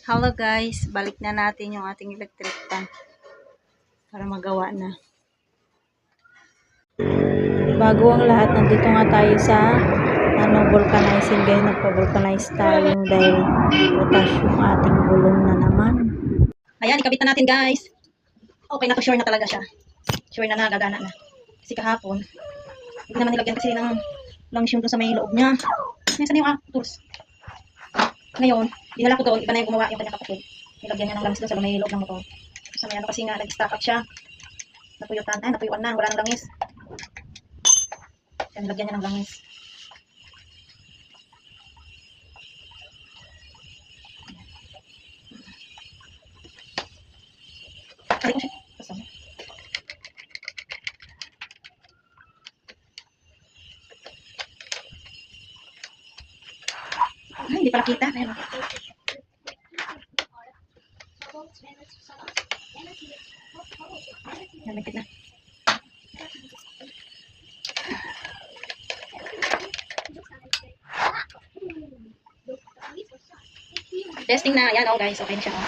Hello guys, balik na natin yung ating electric fan para magawa na. Bago ang lahat, nandito nga tayo sa vulcanizing guys. Nagpa-vulcanize tayo dahil butas yung ating gulong na naman. Ayan, ikabit na natin guys. Okay na to, sure na talaga siya. Sure na nagagana na. Kasi kahapon, hindi naman nilagyan kasi ng langis yung dun sa may loob niya. Nasaan yung tools? Ngayon, dinala ko doon, iba na yung gumawa yung kanyang kapatid. Nilagyan niya ng langis doon sa may loob ng motor. Sa may ano kasi nga, nag-stack up siya. Natuyuan na, wala ng langis. Kaya nilagyan niya ng langis. Ay, siya. Kasama. Ay, hindi pala kita. Ayun. Nalagkit na. Testing na. Yan, oh guys. Okay na siya. Oh.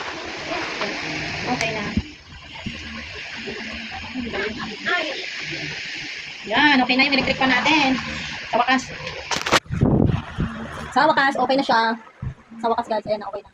Okay na. Yan, okay na yung electric fan natin. Sa wakas, okay na siya. Sa wakas guys, ayan na, okay na.